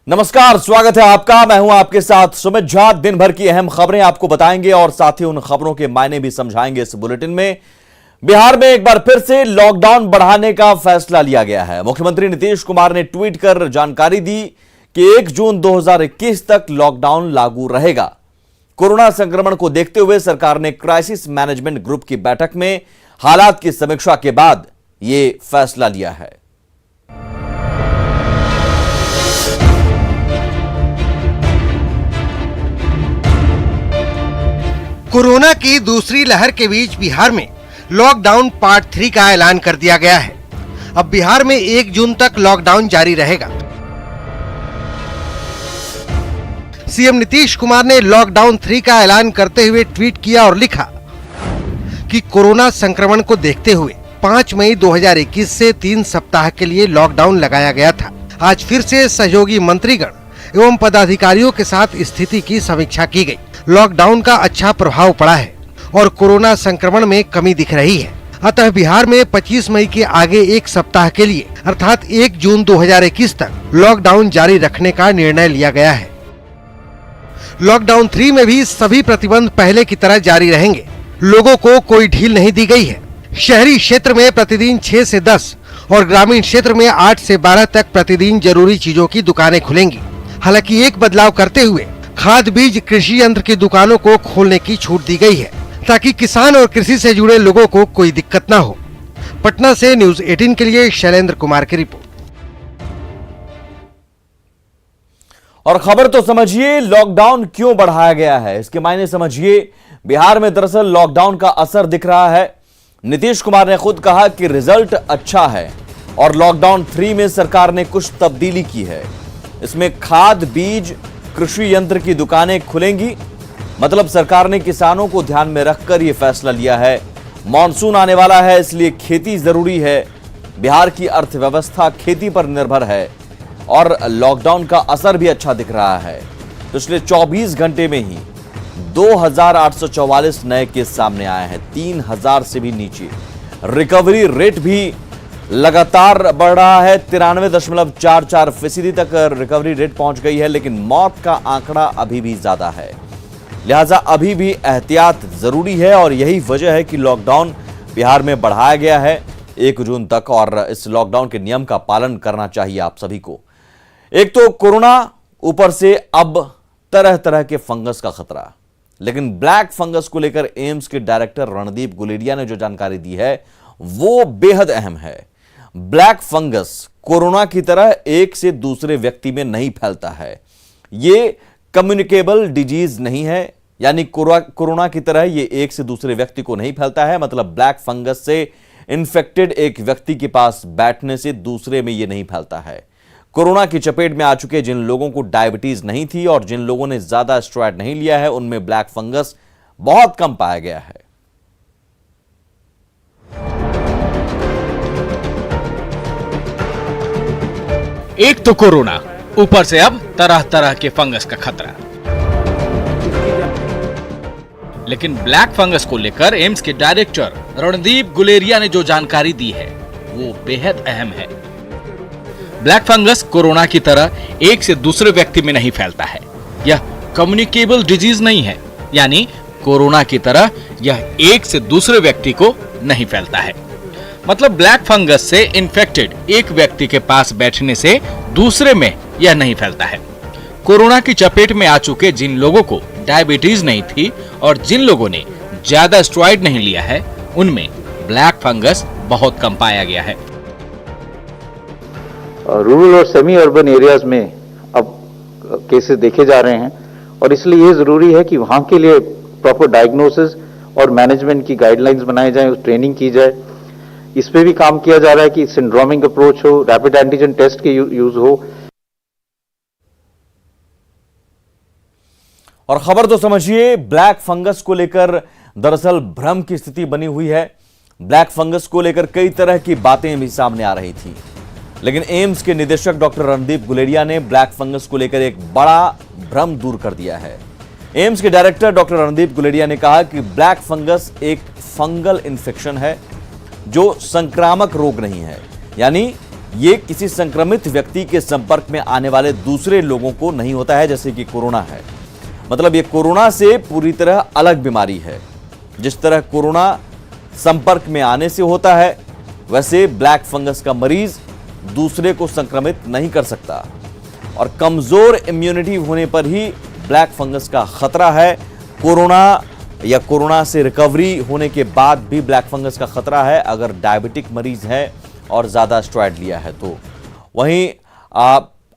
नमस्कार, स्वागत है आपका। मैं हूं आपके साथ सुमित झा। दिन भर की अहम खबरें आपको बताएंगे और साथ ही उन खबरों के मायने भी समझाएंगे इस बुलेटिन में। बिहार में एक बार फिर से लॉकडाउन बढ़ाने का फैसला लिया गया है। मुख्यमंत्री नीतीश कुमार ने ट्वीट कर जानकारी दी कि 1 जून 2021 तक लॉकडाउन लागू रहेगा। कोरोना संक्रमण को देखते हुए सरकार ने क्राइसिस मैनेजमेंट ग्रुप की बैठक में हालात की समीक्षा के बाद यह फैसला लिया है। कोरोना की दूसरी लहर के बीच बिहार में लॉकडाउन पार्ट 3 का ऐलान कर दिया गया है। अब बिहार में 1 जून तक लॉकडाउन जारी रहेगा। सीएम नीतीश कुमार ने लॉकडाउन 3 का ऐलान करते हुए ट्वीट किया और लिखा कि कोरोना संक्रमण को देखते हुए 5 मई 2021 से 3 सप्ताह के लिए लॉकडाउन लगाया गया था। आज फिर से सहयोगी मंत्रीगण एवं पदाधिकारियों के साथ स्थिति की समीक्षा की गई। लॉकडाउन का अच्छा प्रभाव पड़ा है और कोरोना संक्रमण में कमी दिख रही है। अतः बिहार में 25 मई के आगे 1 सप्ताह के लिए अर्थात 1 जून 2021 तक लॉकडाउन जारी रखने का निर्णय लिया गया है। लॉकडाउन 3 में भी सभी प्रतिबंध पहले की तरह जारी रहेंगे। लोगों को कोई ढील नहीं दी गई है। शहरी क्षेत्र में प्रतिदिन 6 से 10 और ग्रामीण क्षेत्र में 8 से 12 तक प्रतिदिन जरूरी चीजों की दुकानें खुलेंगी। हालांकि एक बदलाव करते हुए खाद बीज कृषि यंत्र की दुकानों को खोलने की छूट दी गई है ताकि किसान और कृषि से जुड़े लोगों को कोई दिक्कत न हो। पटना से न्यूज 18 के लिए शैलेंद्र कुमार की रिपोर्ट। और खबर तो समझिए, लॉकडाउन क्यों बढ़ाया गया है, इसके मायने समझिए। बिहार में दरअसल लॉकडाउन का असर दिख रहा है। नीतीश कुमार ने खुद कहा कि रिजल्ट अच्छा है और लॉकडाउन 3 में सरकार ने कुछ तब्दीली की है। इसमें खाद बीज कृषि यंत्र की दुकानें खुलेंगी। मतलब सरकार ने किसानों को ध्यान में रखकर यह फैसला लिया है। मॉनसून आने वाला है, इसलिए खेती जरूरी है। बिहार की अर्थव्यवस्था खेती पर निर्भर है और लॉकडाउन का असर भी अच्छा दिख रहा है। पिछले 24 घंटे में ही 2844 नए केस सामने आए हैं, 3000 से भी नीचे। रिकवरी रेट भी लगातार बढ़ रहा है, 93.44% तक रिकवरी रेट पहुंच गई है। लेकिन मौत का आंकड़ा अभी भी ज्यादा है, लिहाजा अभी भी एहतियात जरूरी है और यही वजह है कि लॉकडाउन बिहार में बढ़ाया गया है 1 जून तक। और इस लॉकडाउन के नियम का पालन करना चाहिए आप सभी को। एक तो कोरोना, ऊपर से अब तरह तरह के फंगस का खतरा। लेकिन ब्लैक फंगस को लेकर एम्स के डायरेक्टर रणदीप गुलेरिया ने जो जानकारी दी है वो बेहद अहम है। ब्लैक फंगस कोरोना की तरह एक से दूसरे व्यक्ति में नहीं फैलता है। यह कम्युनिकेबल डिजीज नहीं है, यानी कोरोना की तरह यह एक से दूसरे व्यक्ति को नहीं फैलता है। मतलब ब्लैक फंगस से इन्फेक्टेड एक व्यक्ति के पास बैठने से दूसरे में यह नहीं फैलता है। कोरोना की चपेट में आ चुके जिन लोगों को डायबिटीज नहीं थी और जिन लोगों ने ज्यादा स्टेरॉइड नहीं लिया है, उनमें ब्लैक फंगस बहुत कम पाया गया है। एक तो कोरोना, ऊपर से अब तरह तरह के फंगस का खतरा। लेकिन ब्लैक फंगस को लेकर एम्स के डायरेक्टर रणदीप गुलेरिया ने जो जानकारी दी है वो बेहद अहम है। ब्लैक फंगस कोरोना की तरह एक से दूसरे व्यक्ति में नहीं फैलता है। यह कम्युनिकेबल डिजीज नहीं है, यानी कोरोना की तरह यह एक से दूसरे व्यक्ति को नहीं फैलता है। मतलब ब्लैक फंगस से इन्फेक्टेड एक व्यक्ति के पास बैठने से दूसरे में यह नहीं फैलता है। कोरोना की चपेट में आ चुके जिन लोगों को डायबिटीज नहीं थी और जिन लोगों ने ज्यादा स्टेरॉइड नहीं लिया है, उनमें ब्लैक फंगस बहुत कम पाया गया है। रूरल और सेमी अर्बन एरियाज में अब केसेस देखे जा रहे हैं और इसलिए ये जरूरी है कि वहां के लिए प्रॉपर डायग्नोसिस और मैनेजमेंट की गाइडलाइंस बनाए जाएं, ट्रेनिंग की जाए। इस पे भी काम किया जा रहा है कि सिंड्रोमिक अप्रोच हो, रैपिड एंटीजन टेस्ट के यूज हो। और खबर तो समझिए, ब्लैक फंगस को लेकर दरअसल भ्रम की स्थिति बनी हुई है। ब्लैक फंगस को लेकर कई तरह की बातें भी सामने आ रही थी, लेकिन एम्स के निदेशक डॉक्टर रणदीप गुलेरिया ने ब्लैक फंगस को लेकर एक बड़ा भ्रम दूर कर दिया है। एम्स के डायरेक्टर डॉक्टर रणदीप गुलेरिया ने कहा कि ब्लैक फंगस एक फंगल इन्फेक्शन है जो संक्रामक रोग नहीं है, यानी ये किसी संक्रमित व्यक्ति के संपर्क में आने वाले दूसरे लोगों को नहीं होता है, जैसे कि कोरोना है। मतलब ये कोरोना से पूरी तरह अलग बीमारी है। जिस तरह कोरोना संपर्क में आने से होता है, वैसे ब्लैक फंगस का मरीज दूसरे को संक्रमित नहीं कर सकता और कमजोर इम्यूनिटी होने पर ही ब्लैक फंगस का खतरा है। कोरोना या कोरोना से रिकवरी होने के बाद भी ब्लैक फंगस का खतरा है अगर डायबिटिक मरीज है और ज्यादा स्टेरॉइड लिया है तो। वहीं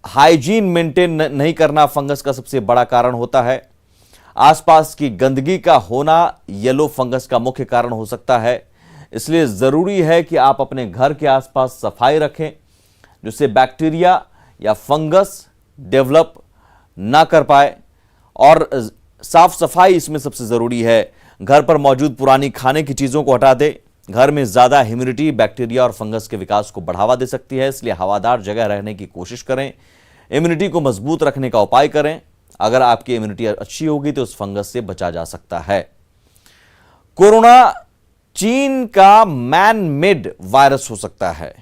हाइजीन मेंटेन नहीं करना फंगस का सबसे बड़ा कारण होता है। आसपास की गंदगी का होना येलो फंगस का मुख्य कारण हो सकता है। इसलिए जरूरी है कि आप अपने घर के आसपास सफाई रखें, जिससे बैक्टीरिया या फंगस डेवलप ना कर पाए। और साफ सफाई इसमें सबसे जरूरी है। घर पर मौजूद पुरानी खाने की चीजों को हटा दें। घर में ज्यादा ह्यूमिडिटी बैक्टीरिया और फंगस के विकास को बढ़ावा दे सकती है, इसलिए हवादार जगह रहने की कोशिश करें। इम्यूनिटी को मजबूत रखने का उपाय करें। अगर आपकी इम्यूनिटी अच्छी होगी तो उस फंगस से बचा जा सकता है। कोरोना चीन का मैन मेड वायरस हो सकता है,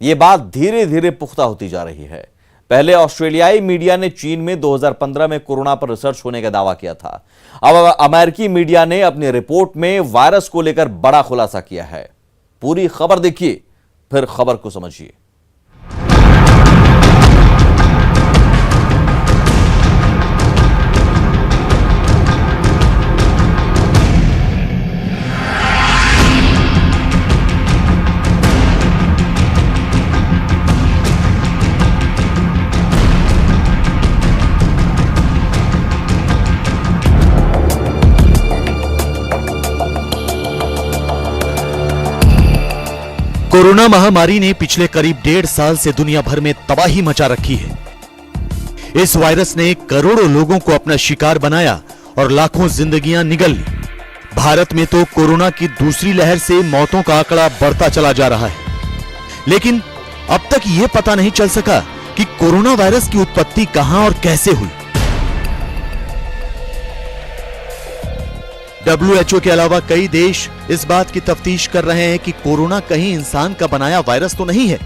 यह बात धीरे धीरे पुख्ता होती जा रही है। पहले ऑस्ट्रेलियाई मीडिया ने चीन में 2015 में कोरोना पर रिसर्च होने का दावा किया था। अब अमेरिकी मीडिया ने अपनी रिपोर्ट में वायरस को लेकर बड़ा खुलासा किया है। पूरी खबर देखिए, फिर खबर को समझिए। कोरोना महामारी ने पिछले करीब 1.5 साल से दुनिया भर में तबाही मचा रखी है। इस वायरस ने करोड़ों लोगों को अपना शिकार बनाया और लाखों जिंदगियां निगल ली। भारत में तो कोरोना की दूसरी लहर से मौतों का आंकड़ा बढ़ता चला जा रहा है, लेकिन अब तक यह पता नहीं चल सका कि कोरोना वायरस की उत्पत्ति कहां और कैसे हुई। WHO के अलावा कई देश इस बात की तफ्तीश कर रहे हैं कि कोरोना कहीं इंसान का बनाया वायरस तो नहीं है।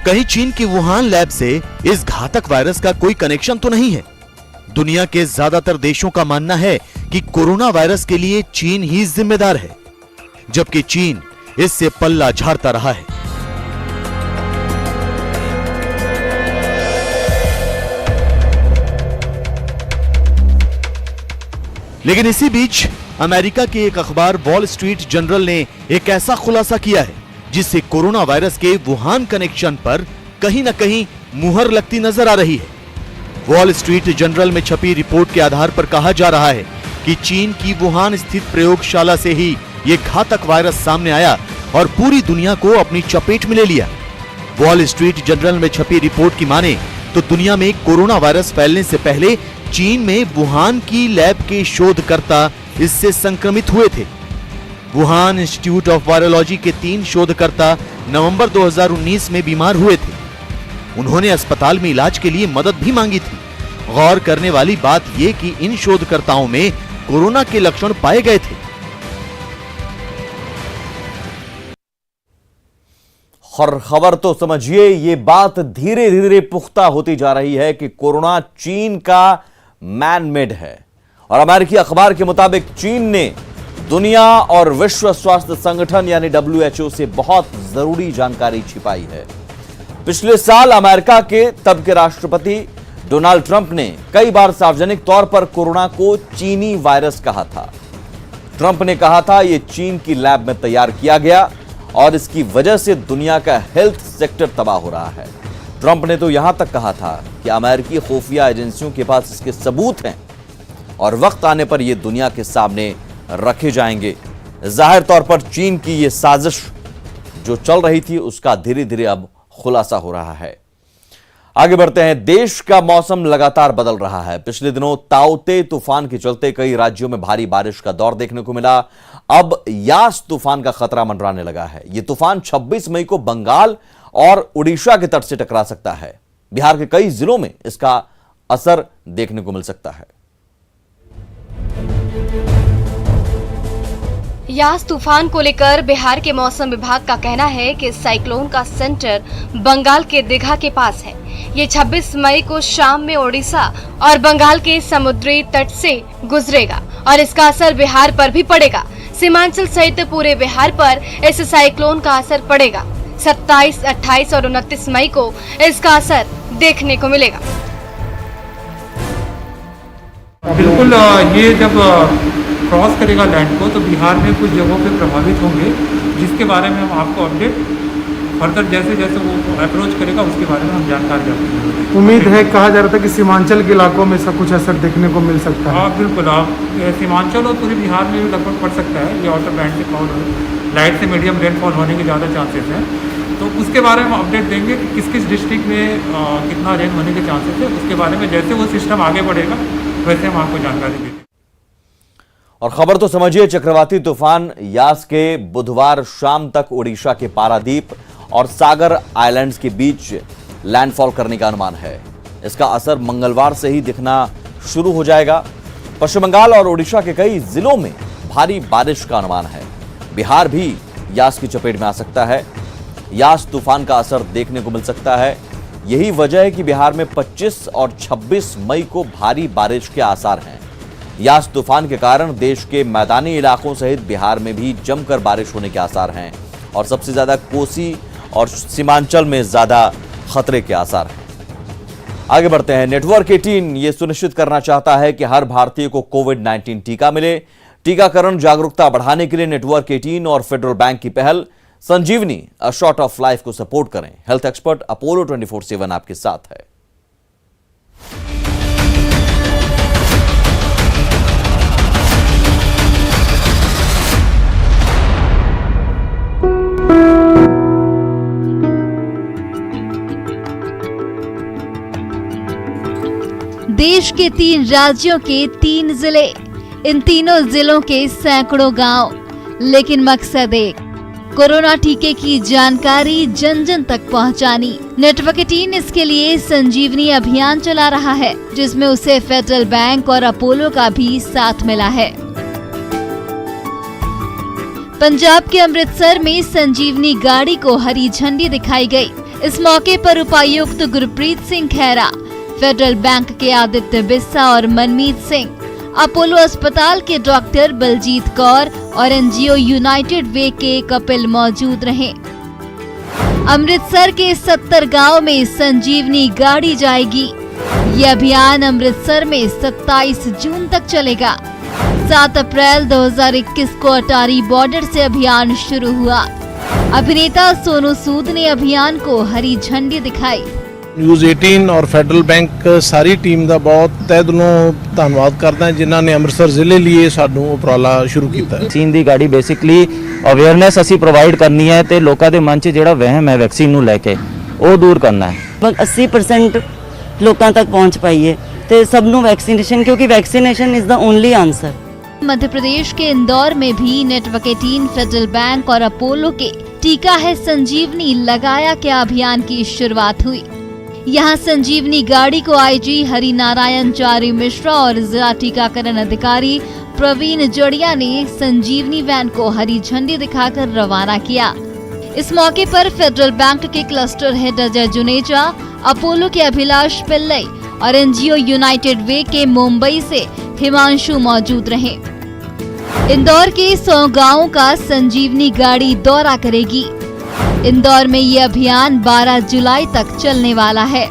कहीं चीन की वुहान लैब से इस घातक वायरस का कोई कनेक्शन तो नहीं है। दुनिया के ज्यादातर देशों का मानना है कि कोरोना वायरस के लिए चीन ही जिम्मेदार है, जबकि चीन इससे पल्ला झाड़ता रहा है। लेकिन इसी बीच अमेरिका के एक अखबार वॉल स्ट्रीट जर्नल ने एक ऐसा खुलासा किया है जिससे कोरोना वायरस के वुहान कनेक्शन पर कहीं न कहीं मुहर लगती नजर आ रही है। वॉल स्ट्रीट जर्नल में छपी रिपोर्ट के आधार पर कहा जा रहा है कि चीन की वुहान स्थित प्रयोगशाला से ही ये घातक वायरस सामने आया और पूरी दुनिया को अपनी चपेट में ले लिया। वॉल स्ट्रीट जर्नल में छपी रिपोर्ट की माने तो दुनिया में कोरोना वायरस फैलने से पहले चीन में वुहान की लैब के शोधकर्ता इससे संक्रमित हुए थे। वुहान इंस्टीट्यूट ऑफ वायरोलॉजी के 3 शोधकर्ता नवंबर 2019 में बीमार हुए थे। उन्होंने अस्पताल में इलाज के लिए मदद भी मांगी थी। गौर करने वाली बात यह कि इन शोधकर्ताओं में कोरोना के लक्षण पाए गए थे। और खबर तो समझिए, ये बात धीरे धीरे पुख्ता होती जा रही है कि कोरोना चीन का मैन मेड है। और अमेरिकी अखबार के मुताबिक चीन ने दुनिया और विश्व स्वास्थ्य संगठन यानी WHO से बहुत जरूरी जानकारी छिपाई है। पिछले साल अमेरिका के तब के राष्ट्रपति डोनाल्ड ट्रंप ने कई बार सार्वजनिक तौर पर कोरोना को चीनी वायरस कहा था। ट्रंप ने कहा था यह चीन की लैब में तैयार किया गया और इसकी वजह से दुनिया का हेल्थ सेक्टर तबाह हो रहा है। ट्रंप ने तो यहां तक कहा था कि अमेरिकी खुफिया एजेंसियों के पास इसके सबूत हैं और वक्त आने पर यह दुनिया के सामने रखे जाएंगे। जाहिर तौर पर चीन की यह साजिश जो चल रही थी उसका धीरे धीरे अब खुलासा हो रहा है। आगे बढ़ते हैं। देश का मौसम लगातार बदल रहा है। पिछले दिनों ताउते तूफान के चलते कई राज्यों में भारी बारिश का दौर देखने को मिला। अब यास तूफान का खतरा मंडराने लगा है। यह तूफान 26 मई को बंगाल और उड़ीसा के तट से टकरा सकता है। बिहार के कई जिलों में इसका असर देखने को मिल सकता है। यास तूफान को लेकर बिहार के मौसम विभाग का कहना है कि साइक्लोन का सेंटर बंगाल के दीघा के पास है। ये 26 मई को शाम में ओडिशा और बंगाल के समुद्री तट से गुजरेगा और इसका असर बिहार पर भी पड़ेगा। सीमांचल सहित पूरे बिहार पर इस साइक्लोन का असर पड़ेगा। 27, 28 और 29 मई को इसका असर देखने को मिलेगा। बिल्कुल, ये जब क्रॉस करेगा लैंड को तो बिहार में कुछ जगहों पे प्रभावित होंगे, जिसके बारे में हम आपको अपडेट फर्दर जैसे जैसे वो अप्रोच करेगा उसके बारे में हम जानकारी देंगे। उम्मीद है, कहा जा रहा था कि सीमांचल के इलाकों में सब कुछ असर देखने को मिल सकता है। हाँ बिल्कुल, आप सीमांचल और पूरे बिहार में भी लगभग पड़ सकता है। ये आउटर बैंड से क्लाउड लाइट से मीडियम रेनफॉल होने के ज़्यादा चांसेस हैं, तो उसके बारे में अपडेट देंगे कि किस किस डिस्ट्रिक्ट में कितना रेन होने के चांसेस है। उसके बारे में जैसे वो सिस्टम आगे बढ़ेगा वैसे हम आपको जानकारी देंगे। और खबर तो समझिए, चक्रवाती तूफान यास के बुधवार शाम तक ओडिशा के पारादीप और सागर आइलैंड्स के बीच लैंडफॉल करने का अनुमान है। इसका असर मंगलवार से ही दिखना शुरू हो जाएगा। पश्चिम बंगाल और ओडिशा के कई जिलों में भारी बारिश का अनुमान है। बिहार भी यास की चपेट में आ सकता है। यास तूफान का असर देखने को मिल सकता है। यही वजह है कि बिहार में 25 और 26 मई को भारी बारिश के आसार हैं। यास तूफान के कारण देश के मैदानी इलाकों सहित बिहार में भी जमकर बारिश होने के आसार हैं और सबसे ज्यादा कोसी और सीमांचल में ज्यादा खतरे के आसार हैं। आगे बढ़ते हैं। नेटवर्क 18 ये सुनिश्चित करना चाहता है कि हर भारतीय को कोविड-19 टीका मिले। टीकाकरण जागरूकता बढ़ाने के लिए नेटवर्क 18 और फेडरल बैंक की पहल संजीवनी अ शॉट ऑफ लाइफ को सपोर्ट करें। हेल्थ एक्सपर्ट अपोलो 24/7 आपके साथ है। देश के 3 राज्यों के 3 जिले, इन तीनों जिलों के सैकड़ों गांव, लेकिन मकसद एक, कोरोना टीके की जानकारी जन जन तक पहुंचानी। नेटवर्क 18 इसके लिए संजीवनी अभियान चला रहा है, जिसमें उसे फेडरल बैंक और अपोलो का भी साथ मिला है। पंजाब के अमृतसर में संजीवनी गाड़ी को हरी झंडी दिखाई गई। इस मौके पर उपायुक्त गुरप्रीत सिंह खैरा, फेडरल बैंक के आदित्य बिस्सा और मनमीत सिंह, अपोलो अस्पताल के डॉक्टर बलजीत कौर और एनजीओ यूनाइटेड वे के कपिल मौजूद रहे। अमृतसर के 70 गांव में संजीवनी गाड़ी जाएगी। ये अभियान अमृतसर में 27 जून तक चलेगा। 7 अप्रैल 2021 को अटारी बॉर्डर से अभियान शुरू हुआ। अभिनेता सोनू सूद ने अभियान को हरी झंडी दिखाई। न्यूज़ 18 और ਫੈਡਰਲ ਬੈਂਕ ਸਾਰੀ ਟੀਮ ਦਾ ਬਹੁਤ ਤਹਿ ਦਿਲੋਂ ਧੰਨਵਾਦ ਕਰਦਾ ਹਾਂ, ਜਿਨ੍ਹਾਂ ਨੇ ਅੰਮ੍ਰਿਤਸਰ ਜ਼ਿਲ੍ਹੇ ਲਈ ਸਾਨੂੰ ਉਪਰਾਲਾ ਸ਼ੁਰੂ ਕੀਤਾ ਹੈ। ਵੈਕਸੀਨ ਦੀ ਗਾੜੀ ਬੇਸਿਕਲੀ ਅਵੇਅਰਨੈਸ ਅਸੀਂ ਪ੍ਰੋਵਾਈਡ ਕਰਨੀ ਹੈ ਤੇ ਲੋਕਾਂ ਦੇ ਮਨ 'ਚ ਜਿਹੜਾ ਵਹਿਮ ਹੈ ਵੈਕਸੀਨ ਨੂੰ ਲੈ ਕੇ ਉਹ ਦੂਰ ਕਰਨਾ ਹੈ। 80% ਲੋਕਾਂ ਤੱਕ ਪਹੁੰਚ ਪਾਈਏ ਤੇ ਸਭ ਨੂੰ ਵੈਕਸੀਨੇਸ਼ਨ, ਕਿਉਂਕਿ vaccination is the only answer. Madhya Pradesh के इंदौर में भी नेटवर्क 18, फेडरल बैंक और अपोलो के टीका है संजीवनी लगाया क्या अभियान की शुरुआत हुई। यहाँ संजीवनी गाड़ी को आईजी हरि नारायण चारी मिश्रा और जिला टीकाकरण अधिकारी प्रवीण जड़िया ने संजीवनी वैन को हरी झंडी दिखाकर रवाना किया। इस मौके पर फेडरल बैंक के cluster head Ajay Juneja, Apollo के अभिलाष पिल्लई और एनजीओ यूनाइटेड वे के मुंबई से हिमांशु मौजूद रहे। इंदौर के 100 गांवों का संजीवनी गाड़ी दौरा करेगी। इंदौर में ये अभियान 12 जुलाई तक चलने वाला है।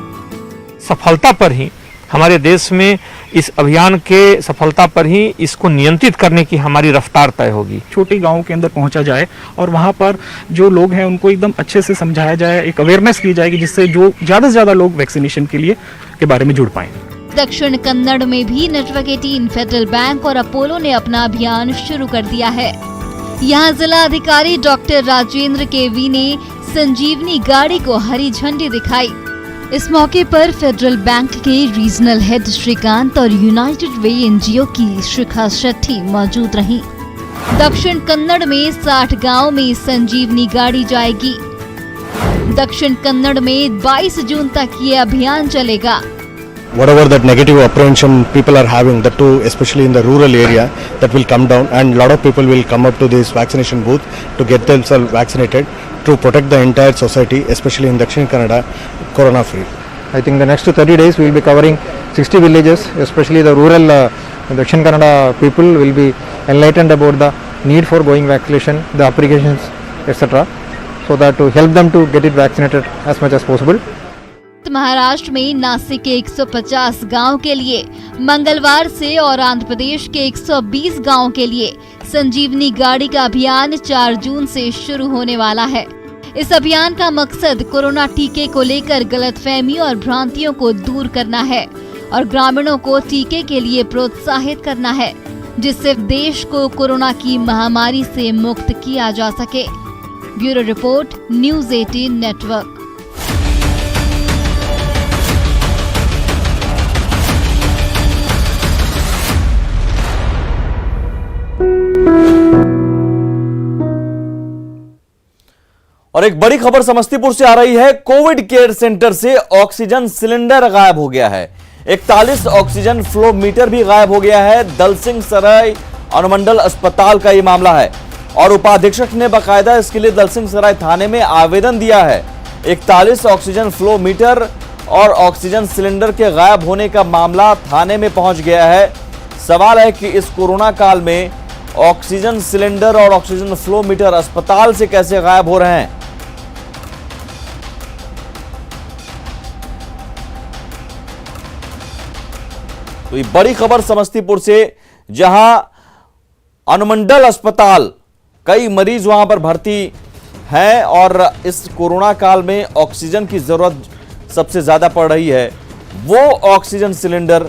सफलता पर ही हमारे देश में इस अभियान के सफलता पर ही इसको नियंत्रित करने की हमारी रफ्तार तय होगी। छोटे गांवों के अंदर पहुंचा जाए और वहां पर जो लोग हैं उनको एकदम अच्छे से समझाया जाए, एक अवेयरनेस की जाएगी, जिससे जो ज्यादा से ज्यादा लोग वैक्सीनेशन के लिए के बारे में जुड़ पाएं। दक्षिण कन्नड़ में भी नेटवर्क 18, फेडरल बैंक और अपोलो ने अपना अभियान शुरू कर दिया है। यहाँ जिला अधिकारी डॉक्टर राजेंद्र केवी ने संजीवनी गाड़ी को हरी झंडी दिखाई। इस मौके पर फेडरल बैंक के रीजनल हेड श्रीकांत और यूनाइटेड वे एनजीओ की शिखा शेट्टी मौजूद रहीं। दक्षिण कन्नड़ में 60 गांव में संजीवनी गाड़ी जाएगी। दक्षिण कन्नड़ में 22 जून तक ये अभियान चलेगा। whatever that negative apprehension people are having, that too especially in the rural area, that will come down, and a lot of people will come up to this vaccination booth to get themselves vaccinated to protect the entire society, especially in Dakshin Kannada, corona free. I think the next 30 days we will be covering 60 villages, especially the rural Dakshin Kannada people will be enlightened about the need for going vaccination, the applications, etc. so that to help them to get it vaccinated as much as possible. Maharashtra में नासिक के 150 गांव के लिए मंगलवार से और आंध्र प्रदेश के 120 गांव के लिए संजीवनी गाड़ी का अभियान 4 जून से शुरू होने वाला है। इस अभियान का मकसद कोरोना टीके को लेकर गलतफहमी और भ्रांतियों को दूर करना है और ग्रामीणों को टीके के लिए प्रोत्साहित करना है, जिससे देश को कोरोना की महामारी से मुक्त किया जा सके। Bureau report, news 18 network. और एक बड़ी खबर समस्तीपुर से आ रही है। कोविड केयर सेंटर से ऑक्सीजन सिलेंडर गायब हो गया है। 41 ऑक्सीजन फ्लो मीटर भी गायब हो गया है। दलसिंह सराय अनुमंडल अस्पताल का यह मामला है और उपाधीक्षक ने बाकायदा इसके लिए दलसिंह सराय थाने में आवेदन दिया है। 41 ऑक्सीजन फ्लो मीटर और ऑक्सीजन सिलेंडर के गायब होने का मामला थाने में पहुंच गया है। सवाल है कि इस कोरोना काल में ऑक्सीजन सिलेंडर और ऑक्सीजन फ्लो मीटर अस्पताल से कैसे गायब हो रहे हैं। तो ये बड़ी खबर समस्तीपुर से, जहां अनुमंडल अस्पताल कई मरीज वहां पर भर्ती हैं और इस कोरोना काल में ऑक्सीजन की जरूरत सबसे ज्यादा पड़ रही है। वो ऑक्सीजन सिलेंडर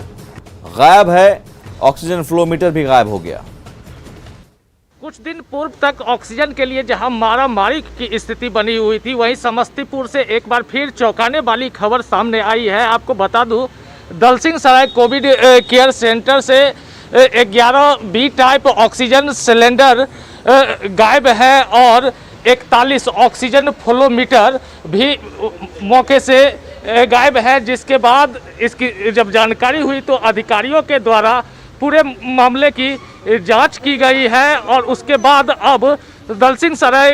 गायब है, ऑक्सीजन फ्लो मीटर भी गायब हो गया। कुछ दिन पूर्व तक ऑक्सीजन के लिए जहां मारामारी की स्थिति बनी हुई थी, वहीं समस्तीपुर से एक बार फिर चौंकाने वाली खबर सामने आई है। आपको बता दूं, दलसिंह सराय कोविड केयर सेंटर से 11 बी टाइप ऑक्सीजन सिलेंडर गायब है और 41 ऑक्सीजन फ्लो मीटर भी मौके से गायब है। जिसके बाद इसकी जब जानकारी हुई तो अधिकारियों के द्वारा पूरे मामले की जांच की गई है और उसके बाद अब दलसिंह सराय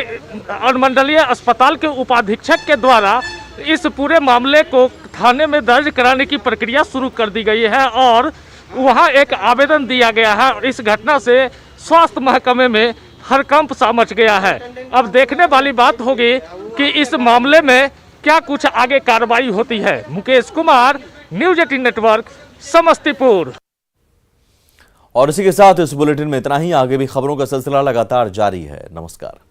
अनुमंडलीय अस्पताल के उपाधीक्षक के द्वारा इस पूरे मामले को थाने में दर्ज कराने की प्रक्रिया शुरू कर दी गई है और वहां एक आवेदन दिया गया है और इस घटना से स्वास्थ्य महकमे में हड़कंप सा मच गया है। अब देखने वाली बात होगी कि इस मामले में क्या कुछ आगे कार्रवाई होती है। Mukesh Kumar, news 18 network, Samastipur. और इसी के साथ इस बुलेटिन में इतना ही। आगे भी खबरों का सिलसिला लगातार जारी है। नमस्कार।